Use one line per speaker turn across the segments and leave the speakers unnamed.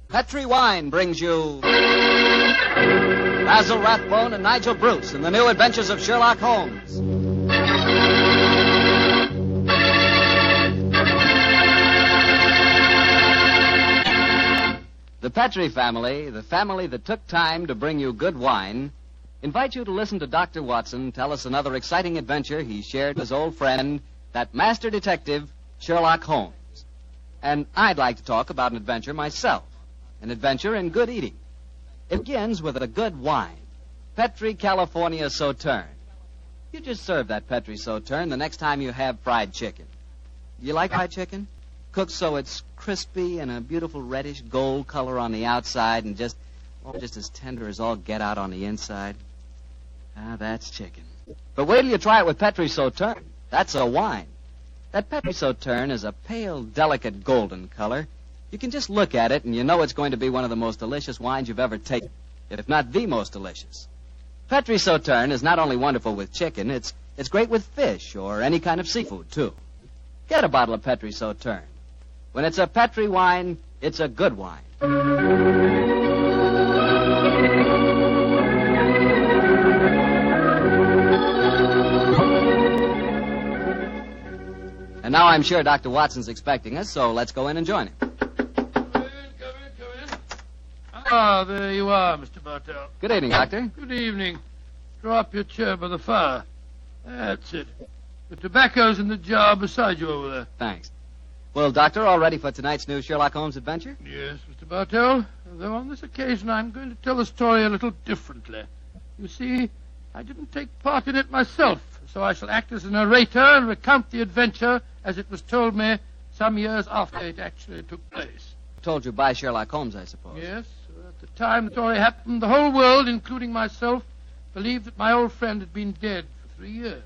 Petri Wine brings you Basil Rathbone and Nigel Bruce in the new adventures of Sherlock Holmes. The Petri family, the family that took time to bring you good wine, invite you to listen to Dr. Watson tell us another exciting adventure he shared with his old friend, that master detective, Sherlock Holmes. And I'd like to talk about an adventure myself, an adventure in good eating. It begins with a good wine, Petri California Sauterne. You just serve that Petri Sauterne the next time you have fried chicken. You like fried chicken? Cooked so it's crispy and a beautiful reddish gold color on the outside and just as tender as all get out on the inside. Ah, that's chicken. But wait till you try it with Petri Sauterne. That's a wine. That Petri Sauterne is a pale, delicate golden color. You can just look at it and you know it's going to be one of the most delicious wines you've ever tasted, if not the most delicious. Petri Sauterne is not only wonderful with chicken, it's great with fish or any kind of seafood, too. Get a bottle of Petri Sauterne. When it's a Petri wine, it's a good wine. And now I'm sure Dr. Watson's expecting us, so let's go in and join him.
Come in. Ah, there you are, Mr. Bartell.
Good evening, Doctor.
Good evening. Draw up your chair by the fire. That's it. The tobacco's in the jar beside you over there.
Thanks. Well, Doctor, all ready for tonight's new Sherlock Holmes adventure?
Yes, Mr. Bartell. Though on this occasion I'm going to tell the story a little differently. You see, I didn't take part in it myself, so I shall act as a narrator and recount the adventure as it was told me some years after it actually took place.
Told you by Sherlock Holmes, I suppose.
Yes. At the time the story happened, the whole world, including myself, believed that my old friend had been dead for 3 years.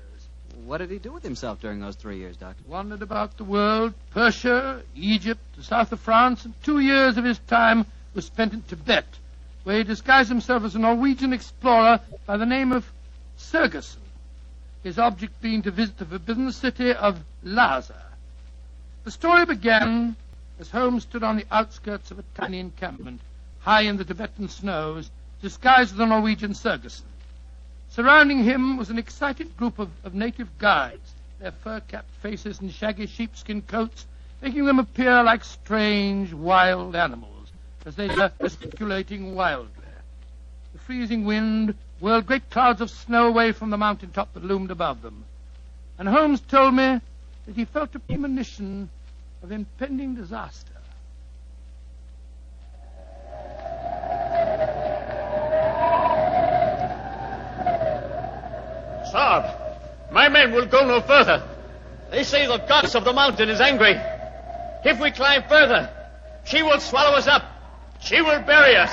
What did he do with himself during those 3 years, Doctor?
Wandered about the world, Persia, Egypt, the south of France, and 2 years of his time was spent in Tibet, where he disguised himself as a Norwegian explorer by the name of Sergerson, his object being to visit the forbidden city of Lhasa. The story began as Holmes stood on the outskirts of a tiny encampment, high in the Tibetan snows, disguised as a Norwegian Sergerson. Surrounding him was an excited group of native guides, their fur-capped faces and shaggy sheepskin coats making them appear like strange, wild animals, as they were gesticulating wildly. The freezing wind whirled great clouds of snow away from the mountaintop that loomed above them. And Holmes told me that he felt a premonition of impending disaster.
Sir, my men will go no further. They say the goddess of the mountain is angry. If we climb further, she will swallow us up. She will bury us.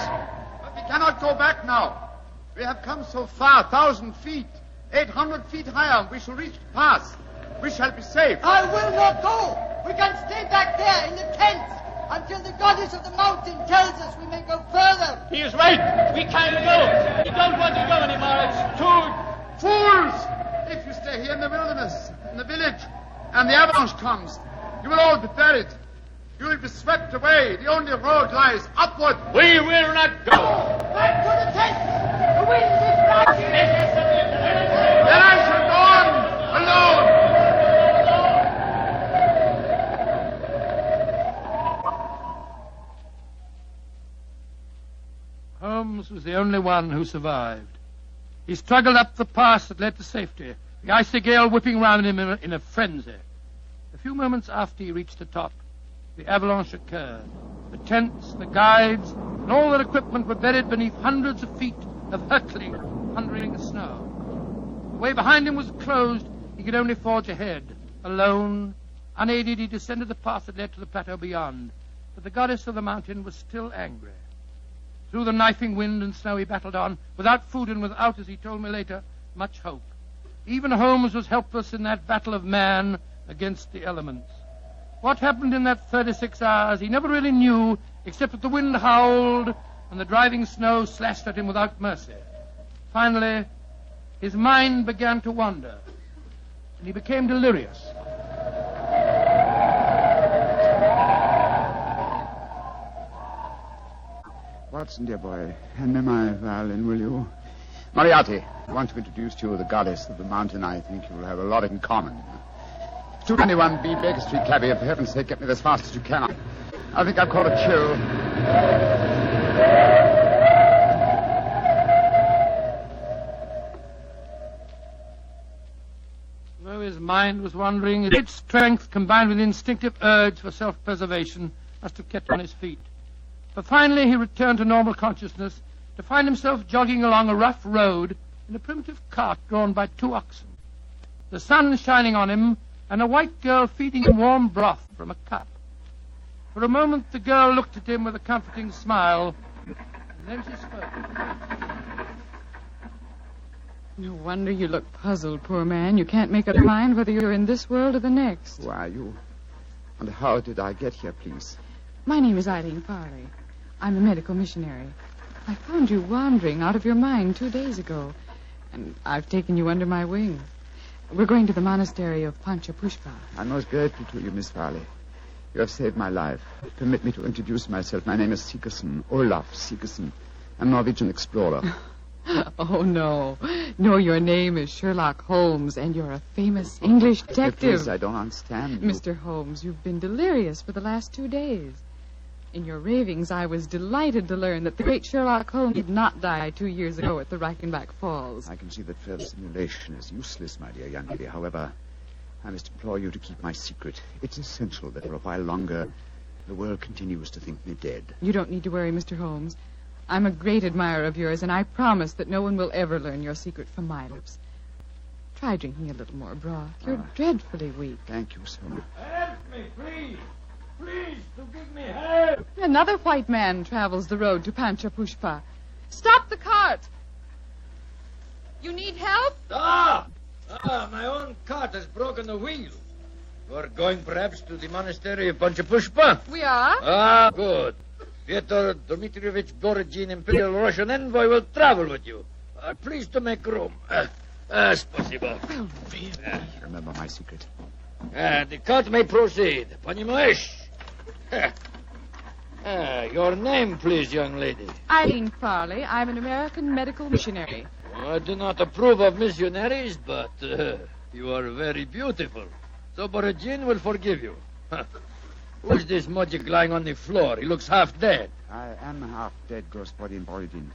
But we cannot go back now. We have come so far, 1,000 feet, 800 feet higher. We shall reach the pass. We shall be safe.
I will not go. We can stay back there in the tents until the goddess of the mountain tells us we may go further.
He is right. We can't go. We don't want to go anymore. It's too...
Fools! If you stay here in the wilderness, in the village, and the avalanche comes, you will all be buried. You will be swept away. The only road lies upward.
We will not go.
Back to the tent. The wind is rising.
Then I shall go on alone.
Holmes was the only one who survived. He struggled up the pass that led to safety, the icy gale whipping round him in a frenzy. A few moments after he reached the top, the avalanche occurred. The tents, the guides, and all their equipment were buried beneath hundreds of feet of hurtling, thundering snow. The way behind him was closed. He could only forge ahead. Alone, unaided, he descended the path that led to the plateau beyond. But the goddess of the mountain was still angry. Through the knifing wind and snow he battled on, without food and without, as he told me later, much hope. Even Holmes was helpless in that battle of man against the elements. What happened in that 36 hours he never really knew, except that the wind howled and the driving snow slashed at him without mercy. Finally, his mind began to wander, and he became delirious.
Watson, dear boy, hand me my violin, will you? Moriarty, I want to introduce to you the goddess of the mountain. I think you will have a lot in common. 221B Baker Street, cabby. For heaven's sake, get me as fast as you can. I think I've caught a chill.
Though his mind was wandering, his great strength combined with instinctive urge for self-preservation must have kept him on his feet. But finally he returned to normal consciousness to find himself jogging along a rough road in a primitive cart drawn by 2 oxen. The sun shining on him, and a white girl feeding him warm broth from a cup. For a moment the girl looked at him with a comforting smile, and then she spoke.
No wonder you look puzzled, poor man. You can't make up your mind whether you're in this world or the next.
Who are you? And how did I get here, please?
My name is Eileen Farley. I'm a medical missionary. I found you wandering out of your mind 2 days ago, and I've taken you under my wing. We're going to the monastery of Panchapushpa.
I'm most grateful to you, Miss Farley. You have saved my life. Permit me to introduce myself. My name is Sigerson, Olaf Sigerson. I'm a Norwegian explorer.
Oh, no. No, your name is Sherlock Holmes, and you're a famous English detective.
Please, I don't understand you.
Mr. Holmes, you've been delirious for the last 2 days. In your ravings, I was delighted to learn that the great Sherlock Holmes did not die 2 years ago at the Reichenbach Falls.
I can see that further simulation is useless, my dear young lady. However, I must implore you to keep my secret. It's essential that for a while longer the world continues to think me dead.
You don't need to worry, Mr. Holmes. I'm a great admirer of yours, and I promise that no one will ever learn your secret from my lips. Try drinking a little more broth. You're dreadfully weak.
Thank you so much.
Help me, please. Please, to give me help.
Another white man travels the road to Panchapushpa. Stop the cart! You need help?
My own cart has broken the wheel. You're going perhaps to the monastery of Panchapushpa?
We are.
Good. Fyodor Dmitrievich Borodin, Imperial Russian envoy, will travel with you. Please to make room. Спасибо.
Remember my secret.
The cart may proceed. Понимаешь? Your name, please, young lady.
Eileen Farley. I'm an American medical missionary.
I do not approve of missionaries, but you are very beautiful. So Borodin will forgive you. Who's this mujik lying on the floor? He looks half dead.
I am half dead, Gospodin Borodin.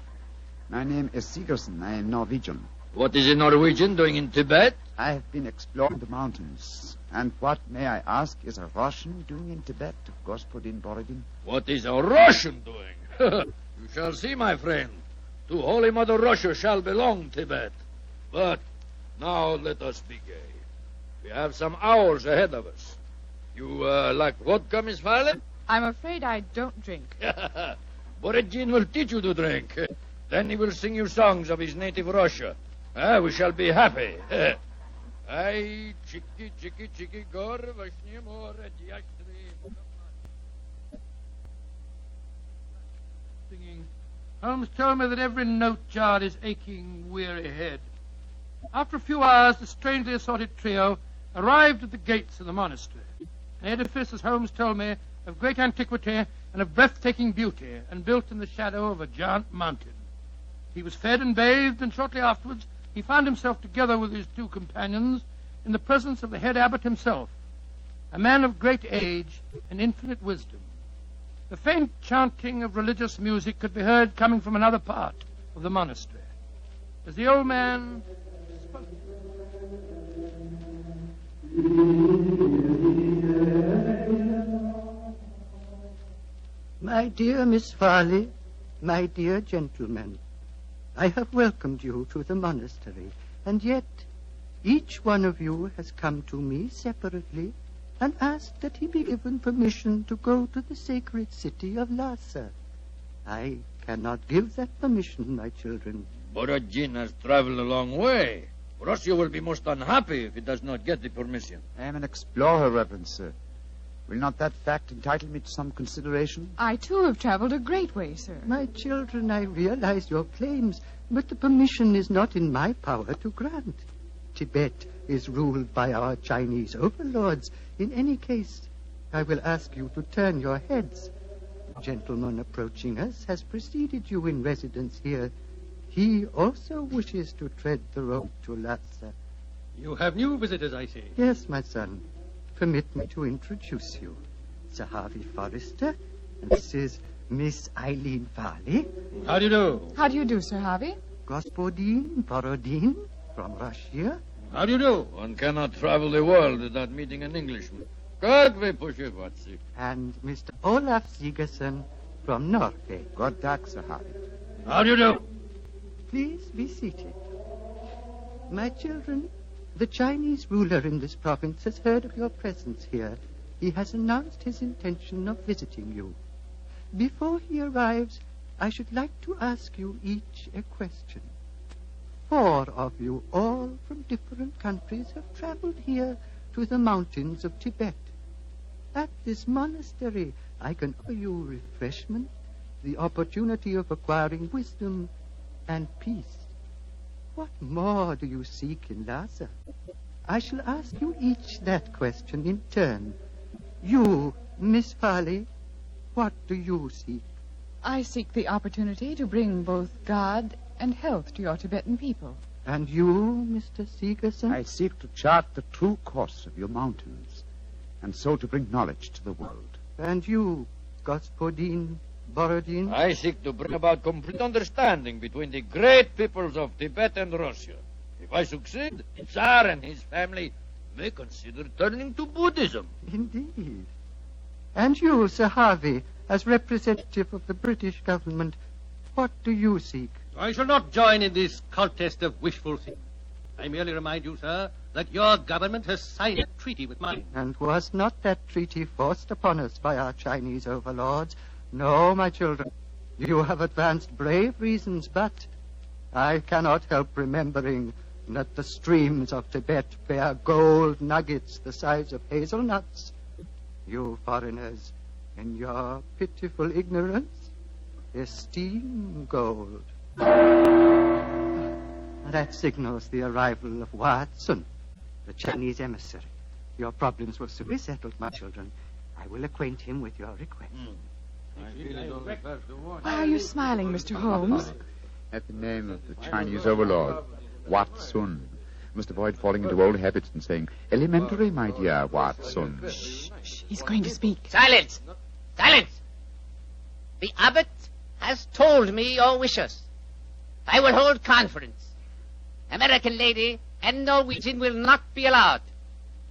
My name is Sigerson. I am Norwegian.
What is a Norwegian doing in Tibet?
I have been exploring the mountains. And what, may I ask, is a Russian doing in Tibet, Gospodin Borodin?
What is a Russian doing? You shall see, my friend. To Holy Mother Russia shall belong Tibet. But now let us be gay. We have some hours ahead of us. You like vodka, Miss Farley?
I'm afraid I don't drink.
Borodin will teach you to drink. Then he will sing you songs of his native Russia. We shall be happy. Ay, chiki, chiki, chiki, gor, vashne more,
Singing. Holmes told me that every note jarred his aching, weary head. After a few hours, the strangely assorted trio arrived at the gates of the monastery. An edifice, as Holmes told me, of great antiquity and of breathtaking beauty, and built in the shadow of a giant mountain. He was fed and bathed, and shortly afterwards he found himself together with his 2 companions in the presence of the head abbot himself, a man of great age and infinite wisdom. The faint chanting of religious music could be heard coming from another part of the monastery. As the old man spoke,
My dear Miss Farley, my dear gentlemen, I have welcomed you to the monastery, and yet each one of you has come to me separately and asked that he be given permission to go to the sacred city of Lhasa. I cannot give that permission, my children.
Borodin has traveled a long way. Russia will be most unhappy if he does not get the permission.
I am an explorer, Reverend Sir. Will not that fact entitle me to some consideration?
I, too, have traveled a great way, sir.
My children, I realize your claims, but the permission is not in my power to grant. Tibet is ruled by our Chinese overlords. In any case, I will ask you to turn your heads. gentleman approaching us has preceded you in residence here. He also wishes to tread the road to Lhasa.
You have new visitors, I see.
Yes, my son. Permit me to introduce you. Sir Harvey Forrester, and this is Miss Eileen Farley.
How do you do?
How do you do, Sir Harvey?
Gospodin Borodin from Russia.
How do you do?
One cannot travel the world without meeting an Englishman. God we push it, what's it?
And Mr. Olaf Sigerson from Norway.
God dag, Sir Harvey.
How do you do?
Please be seated. My children, the Chinese ruler in this province has heard of your presence here. He has announced his intention of visiting you. Before he arrives, I should like to ask you each a question. 4 of you, all from different countries, have traveled here to the mountains of Tibet. At this monastery, I can offer you refreshment, the opportunity of acquiring wisdom and peace. What more do you seek in Lhasa? I shall ask you each that question in turn. You, Miss Farley, what do you seek?
I seek the opportunity to bring both God and health to your Tibetan people.
And you, Mr. Sigerson?
I seek to chart the true course of your mountains, and so to bring knowledge to the world.
And you, Gospodin Borodin?
I seek to bring about complete understanding between the great peoples of Tibet and Russia. If I succeed, the Tsar and his family may consider turning to Buddhism.
Indeed. And you, Sir Harvey, as representative of the British government, what do you seek?
I shall not join in this contest of wishful thinking. I merely remind you, sir, that your government has signed a treaty with mine.
And was not that treaty forced upon us by our Chinese overlords? No, my children. You have advanced brave reasons, but I cannot help remembering that the streams of Tibet bear gold nuggets the size of hazelnuts. You foreigners, in your pitiful ignorance, esteem gold. That signals the arrival of Watson, the Chinese emissary. Your problems will soon be settled, my children. I will acquaint him with your request.
Why are you smiling, Mr. Holmes?
At the name of the Chinese overlord, Watson. Must avoid falling into old habits and saying, elementary, my dear Watson.
Shh. He's going to speak.
Silence! Silence! The abbot has told me your wishes. I will hold conference. American lady and Norwegian will not be allowed.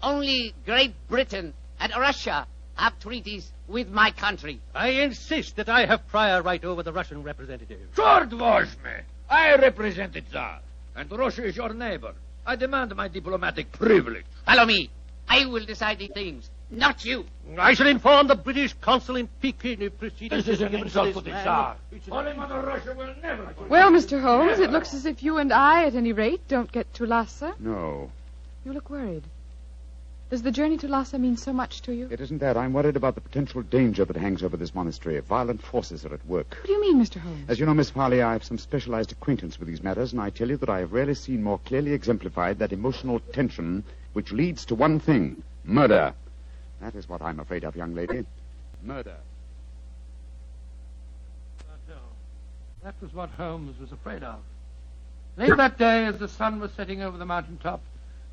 Only Great Britain and Russia have treaties with my country.
I insist that I have prior right over the Russian representative.
Short was me. I represent the Tsar, and Russia is your neighbor. I demand my diplomatic privilege.
Follow me. I will decide these things, not you.
I shall inform the British consul in Peking if proceedings...
This is an insult to the Tsar. Holy Mother Russia will never...
Well, Mr. Holmes, it looks as if you and I, at any rate, don't get to Lhasa.
No,
You look worried. Does the journey to Lhasa mean so much to you?
it isn't that. I'm worried about the potential danger that hangs over this monastery. Violent forces are at work.
What do you mean, Mr. Holmes?
As you know, Miss Farley, I have some specialized acquaintance with these matters, and I tell you that I have rarely seen more clearly exemplified that emotional tension which leads to one thing, murder. That is what I'm afraid of, young lady. Murder.
That was what Holmes was afraid of. Late that day, as the sun was setting over the mountaintop,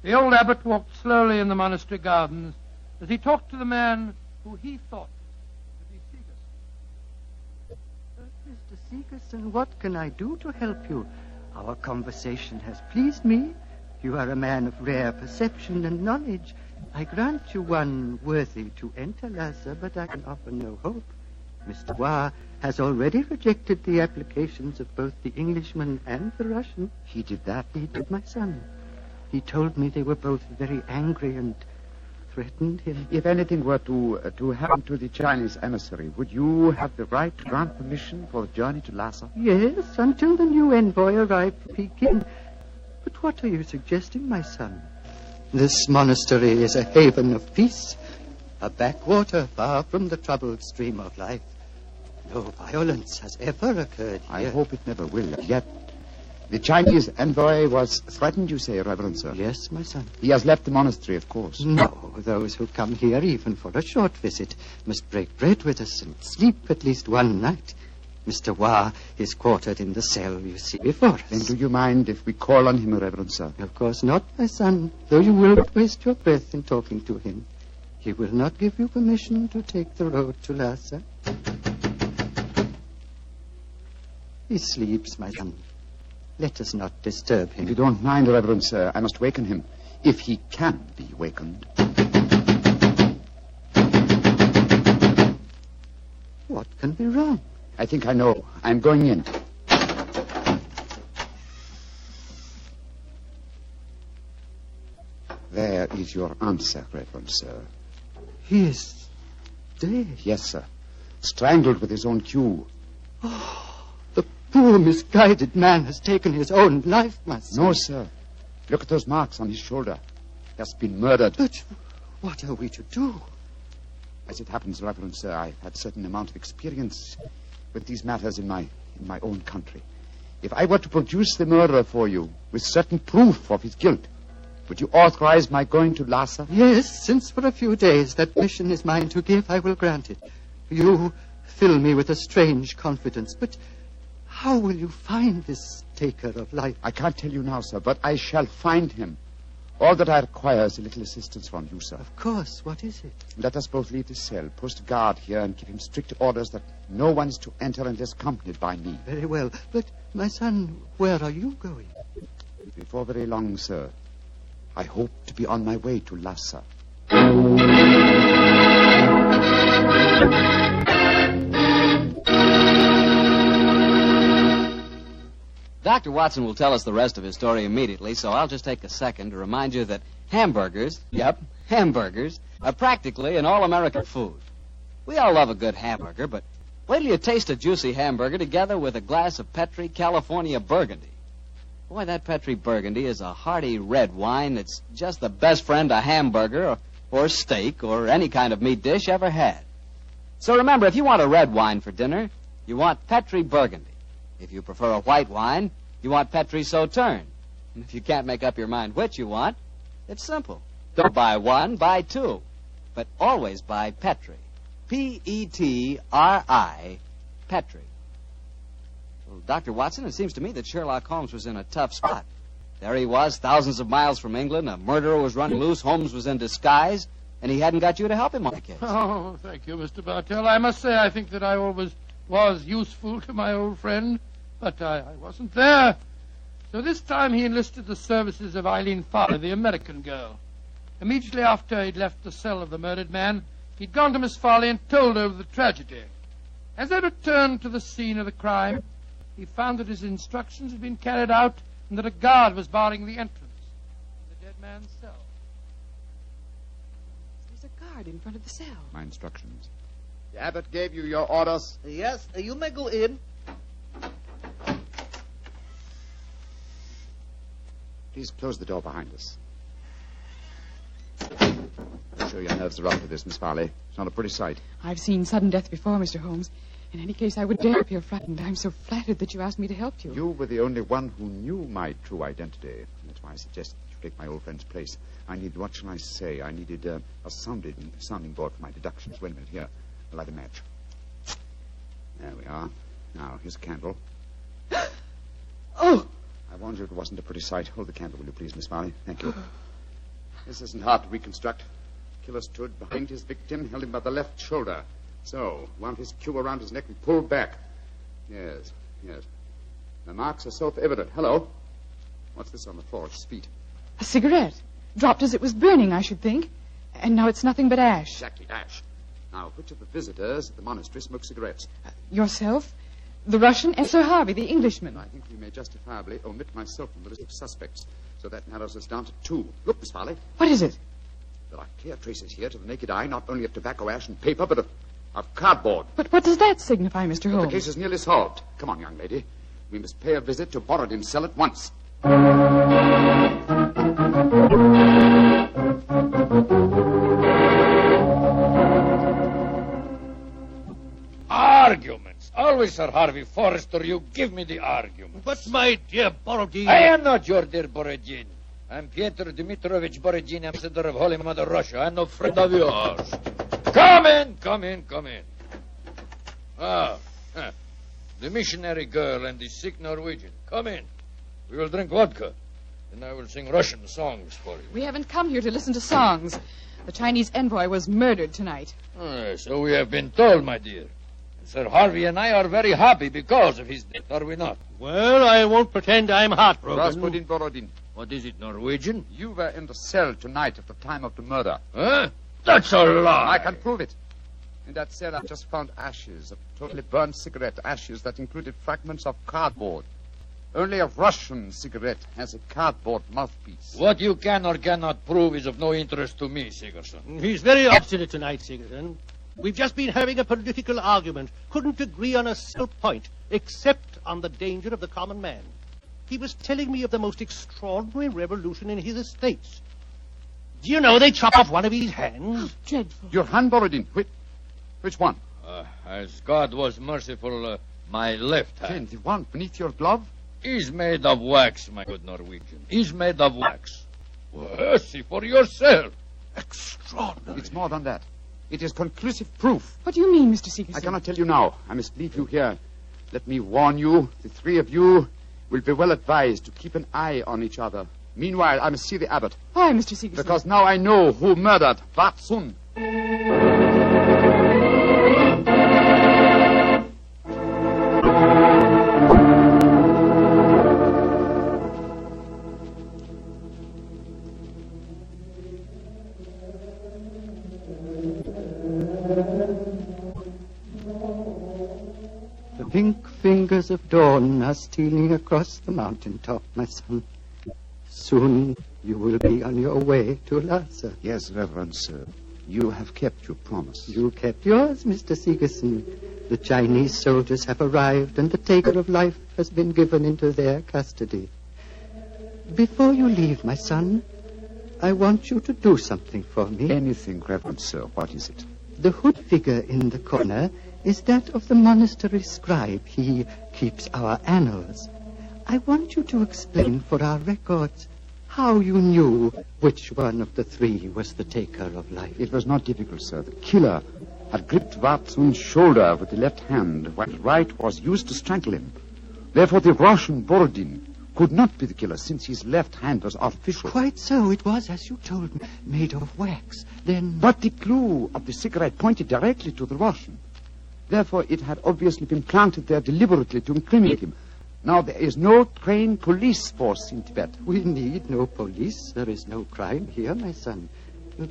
the old abbot walked slowly in the monastery gardens as he talked to the man who he thought to be Sigerson.
Mr. Sigerson, what can I do to help you? Our conversation has pleased me. You are a man of rare perception and knowledge. I grant you one worthy to enter Lhasa, but I can offer no hope. Mr. Wa has already rejected the applications of both the Englishman and the Russian.
He did that?
He did, my son. He told me they were both very angry and threatened him.
If anything were to happen to the Chinese emissary, would you have the right to grant permission for the journey to Lhasa?
Yes, until the new envoy arrived from Peking. But what are you suggesting, my son? This monastery is a haven of peace, a backwater far from the troubled stream of life. No violence has ever occurred here.
I hope it never will. Yet The Chinese envoy was threatened, you say, Reverend Sir?
Yes, my son.
He has left the monastery, of course.
No, those who come here, even for a short visit, must break bread with us and sleep at least one night. Mr. Wah is quartered in the cell you see before us.
Then do you mind if we call on him, Reverend Sir?
Of course not, my son, though you will waste your breath in talking to him. He will not give you permission to take the road to Lhasa. He sleeps, my son. Let us not disturb him.
If you don't mind, Reverend Sir, I must waken him, if he can be wakened.
What can be wrong?
I think I know. I'm going in. There is your answer, Reverend Sir.
He is dead.
Yes, sir. Strangled with his own cue.
The poor, misguided man has taken his own life, my son.
No, sir. Look at those marks on his shoulder. He has been murdered.
But what are we to do?
As it happens, Reverend Sir, I've had a certain amount of experience with these matters in my own country. If I were to produce the murderer for you with certain proof of his guilt, would you authorize my going to Lhasa?
Yes, since for a few days that mission is mine to give, I will grant it. You fill me with a strange confidence, but how will you find this taker of life?
I can't tell you now, sir, but I shall find him. All that I require is a little assistance from you, sir.
Of course. What is it?
Let us both leave the cell, post a guard here, and give him strict orders that no one is to enter unless accompanied by me.
Very well. But, my son, where are you going?
Before very long, sir. I hope to be on my way to Lhasa.
Dr. Watson will tell us the rest of his story immediately, so I'll just take a second to remind you that hamburgers, hamburgers, are practically an all-American food. We all love a good hamburger, but wait till you taste a juicy hamburger together with a glass of Petri California Burgundy. Boy, that Petri Burgundy is a hearty red wine that's just the best friend a hamburger or steak or any kind of meat dish ever had. So remember, if you want a red wine for dinner, you want Petri Burgundy. If you prefer a white wine, you want Petri Sauterne. And if you can't make up your mind which you want, it's simple. Don't buy one, buy two. But always buy Petri. Petri, Petri. Well, Dr. Watson, it seems to me that Sherlock Holmes was in a tough spot. There he was, thousands of miles from England. A murderer was running loose. Holmes was in disguise. And he hadn't got you to help him on the case.
Oh, thank you, Mr. Bartell. I must say I think that I always was useful to my old friend. But I wasn't there. So this time he enlisted the services of Eileen Farley, the American girl. Immediately after he'd left the cell of the murdered man, he'd gone to Miss Farley and told her of the tragedy. As they returned to the scene of the crime, he found that his instructions had been carried out and that a guard was barring the entrance to the dead man's cell.
There's a guard in front of the cell.
My instructions.
The abbot gave you your orders.
Yes, you may go in.
Please close the door behind us. I'm sure your nerves are up for this, Miss Farley. It's not a pretty sight.
I've seen sudden death before, Mr. Holmes. In any case, I would dare appear frightened. I'm so flattered that you asked me to help you.
You were the only one who knew my true identity. That's why I suggest you take my old friend's place. I need, what shall I say? I needed a sounding board for my deductions. Wait a minute, here. I'll light a match. There we are. Now, here's a candle.
Oh!
I warned you it wasn't a pretty sight. Hold the candle, will you please, Miss Farley? Thank you. This isn't hard to reconstruct. Killer stood behind his victim, held him by the left shoulder. So, wound his cue around his neck and pulled back. Yes. The marks are self-evident. Hello. What's this on the floor at his feet?
A cigarette. Dropped as it was burning, I should think. And now it's nothing but ash.
Exactly, ash. Now, which of the visitors at the monastery smoke cigarettes?
Yourself? The Russian and Sir Harvey, the Englishman.
I think we may justifiably omit myself from the list of suspects. So that narrows us down to two. Look, Miss Farley.
What is it?
There are clear traces here to the naked eye, not only of tobacco ash and paper, but of cardboard.
But what does that signify, Mr. Holmes?
The case is nearly solved. Come on, young lady. We must pay a visit to Borodin's cell at once.
Arguments. we, Sir Harvey Forrester? You give me the argument.
But, my dear Borodin...
I am not your dear Borodin. I'm Pyotr Dmitrovich Borodin, ambassador of Holy Mother Russia. I'm no friend of yours. Come in. The missionary girl and the sick Norwegian. Come in. We will drink vodka, and I will sing Russian songs for you.
We haven't come here to listen to songs. The Chinese envoy was murdered tonight.
So we have been told, my dear. Sir Harvey and I are very happy because of his death, are we not?
Well, I won't pretend I'm heartbroken.
Rasputin Borodin,
What is it, Norwegian?
you were in the cell tonight at the time of the murder.
Huh? That's a lie.
I can prove it. In that cell, I've just found ashes, of totally burned cigarette ashes that included fragments of cardboard. Only a Russian cigarette has a cardboard mouthpiece.
What you can or cannot prove is of no interest to me, Sigerson.
He's very obstinate tonight, Sigerson. We've just been having a political argument. Couldn't agree on a single point, except on the danger of the common man. He was telling me of the most extraordinary revolution in his estates. Do you know they chop off one of his hands?
Dreadful.
Your hand, Borodin. Which one?
As God was merciful, my left hand.
The one beneath your glove?
Is made of wax, my good Norwegian. Is made of wax. Well, see for yourself. Extraordinary.
It's more than that. It is conclusive proof.
What do you mean, Mr. Sigerson?
I cannot tell you now. I must leave you here. Let me warn you, the three of you will be well advised to keep an eye on each other. Meanwhile, I must see the abbot.
Why, Mr. Sigerson?
Because now I know who murdered Vatsun.
The pink fingers of dawn are stealing across the mountaintop, my son. Soon you will be on your way to Lhasa.
Yes, Reverend Sir. You have kept your promise.
You kept yours, Mr. Sigerson. The Chinese soldiers have arrived, and the taker of life has been given into their custody. Before you leave, my son, I want you to do something for me.
Anything, Reverend Sir. What is it?
The hood figure in the corner is that of the monastery scribe. He keeps our annals. I want you to explain for our records how you knew which one of the three was the taker of life.
It was not difficult, sir. The killer had gripped Vatsun's shoulder with the left hand, while the right was used to strangle him. Therefore, the Russian Borodin could not be the killer, since his left hand was artificial.
Quite so. It was, as you told me, made of wax. Then...
But the clue of the cigarette pointed directly to the Russian. Therefore, it had obviously been planted there deliberately to incriminate him. Now, there is no trained police force in Tibet.
We need no police. There is no crime here, my son.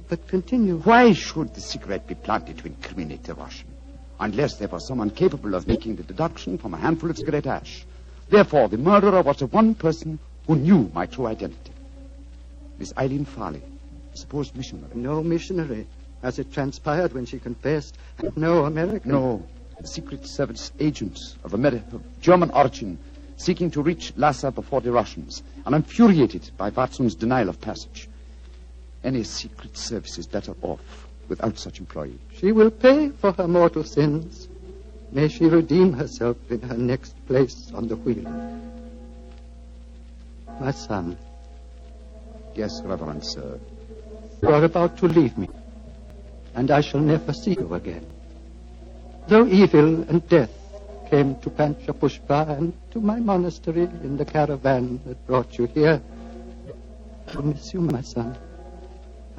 But continue.
Why should the cigarette be planted to incriminate the Russian? Unless there was someone capable of making the deduction from a handful of cigarette ash. Therefore, the murderer was the one person who knew my true identity. Miss Eileen Farley, supposed missionary.
No missionary. As it transpired when she confessed, no American.
No, a Secret Service agent of German origin, seeking to reach Lhasa before the Russians, and infuriated by Vatsun's denial of passage. Any Secret Service is better off without such employee.
She will pay for her mortal sins. May she redeem herself in her next place on the wheel. My son.
Yes, Reverend Sir.
You are about to leave me, and I shall never see you again. Though evil and death came to Panchapushpa and to my monastery in the caravan that brought you here, I shall miss you, my son.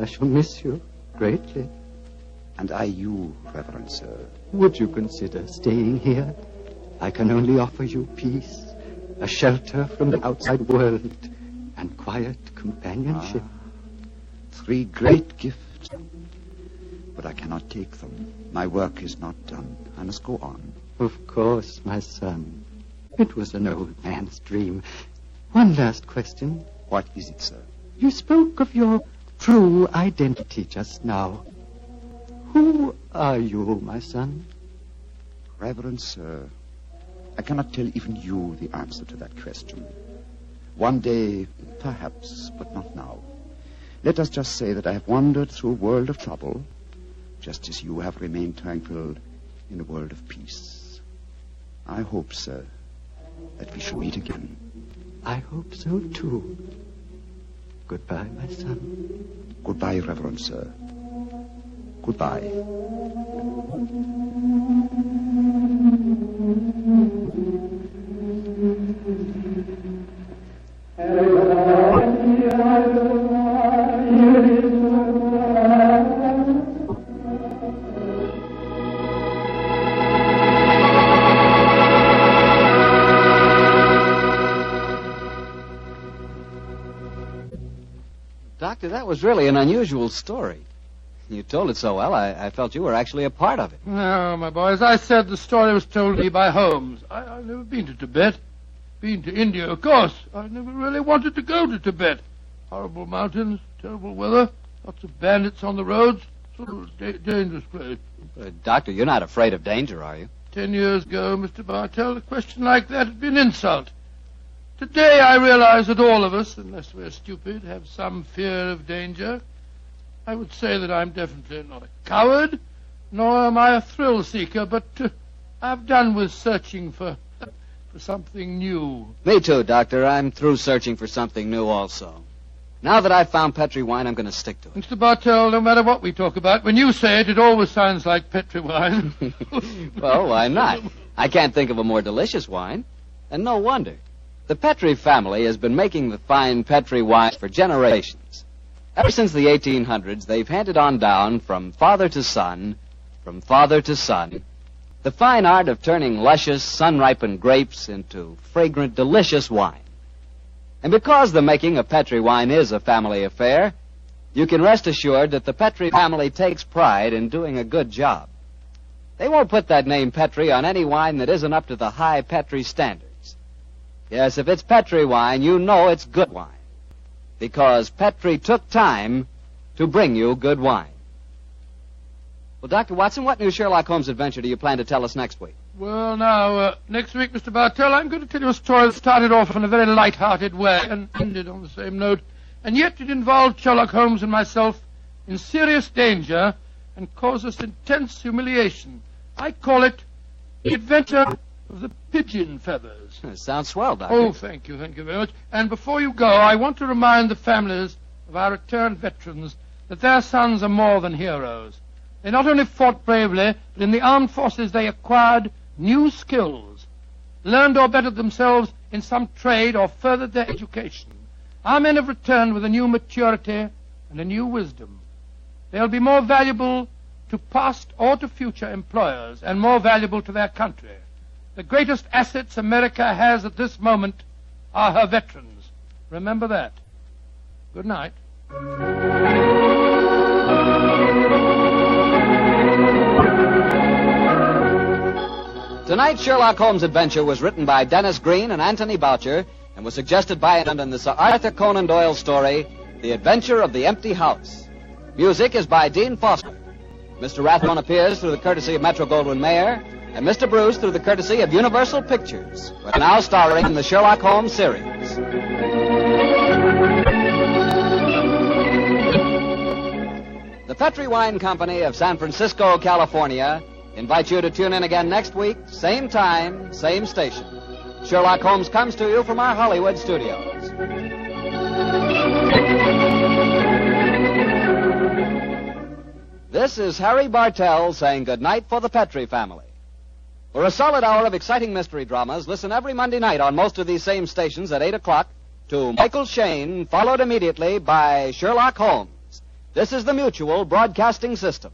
I shall miss you greatly.
And I you, Reverend Sir.
Would you consider staying here? I can only offer you peace, a shelter from the outside world, and quiet companionship.
Three great gifts. But I cannot take them. My work is not done. I must go on.
Of course, my son. It was an old man's dream. One last question.
What is it, sir?
You spoke of your true identity just now. Who are you, my son?
Reverend Sir, I cannot tell even you the answer to that question. One day, perhaps, but not now. Let us just say that I have wandered through a world of trouble, just as you have remained tranquil in a world of peace. I hope, sir, that we shall meet again.
I hope so, too. Goodbye, my son.
Goodbye, Reverend Sir. Goodbye.
Doctor, that was really an unusual story. You told it so well, I felt you were actually a part of it.
No, my boy, as I said, the story was told me by Holmes. I've never been to Tibet. Been to India, of course. I never really wanted to go to Tibet. Horrible mountains, terrible weather, lots of bandits on the roads. Sort of dangerous place.
Doctor, you're not afraid of danger, are you?
10 years ago, Mr. Bartell, a question like that would be an insult. Today I realize that all of us, unless we're stupid, have some fear of danger. I would say that I'm definitely not a coward, nor am I a thrill seeker, but I've done with searching for something new.
Me too, Doctor. I'm through searching for something new also. Now that I've found Petri wine, I'm going to stick to it.
Mr. Bartell, no matter what we talk about, when you say it, it always sounds like Petri wine.
Well, why not? I can't think of a more delicious wine. And no wonder. The Petri family has been making the fine Petri wine for generations. Ever since the 1800s, they've handed on down from father to son, the fine art of turning luscious, sun-ripened grapes into fragrant, delicious wine. And because the making of Petri wine is a family affair, you can rest assured that the Petri family takes pride in doing a good job. They won't put that name Petri on any wine that isn't up to the high Petri standards. Yes, if it's Petri wine, you know it's good wine. Because Petri took time to bring you good wine. Well, Dr. Watson, what new Sherlock Holmes adventure do you plan to tell us next week?
Well, now, next week, Mr. Bartell, I'm going to tell you a story that started off in a very light-hearted way and ended on the same note. And yet it involved Sherlock Holmes and myself in serious danger and caused us intense humiliation. I call it The Adventure of the Pigeon Feathers.
Sounds swell, Doctor.
Oh, thank you very much. And before you go, I want to remind the families of our returned veterans that their sons are more than heroes. They not only fought bravely, but in the armed forces they acquired new skills, learned or bettered themselves in some trade or furthered their education. Our men have returned with a new maturity and a new wisdom. They'll be more valuable to past or to future employers and more valuable to their country. The greatest assets America has at this moment are her veterans. Remember that. Good night.
Tonight's Sherlock Holmes adventure was written by Dennis Green and Anthony Boucher and was suggested by and in the Sir Arthur Conan Doyle story, The Adventure of the Empty House. Music is by Dean Foster. Mr. Rathbone appears through the courtesy of Metro-Goldwyn-Mayer, and Mr. Bruce through the courtesy of Universal Pictures, but now starring in the Sherlock Holmes series. The Petri Wine Company of San Francisco, California, invites you to tune in again next week, same time, same station. Sherlock Holmes comes to you from our Hollywood studios. This is Harry Bartell saying goodnight for the Petri family. For a solid hour of exciting mystery dramas, listen every Monday night on most of these same stations at 8 o'clock to Michael Shayne, followed immediately by Sherlock Holmes. This is the Mutual Broadcasting System.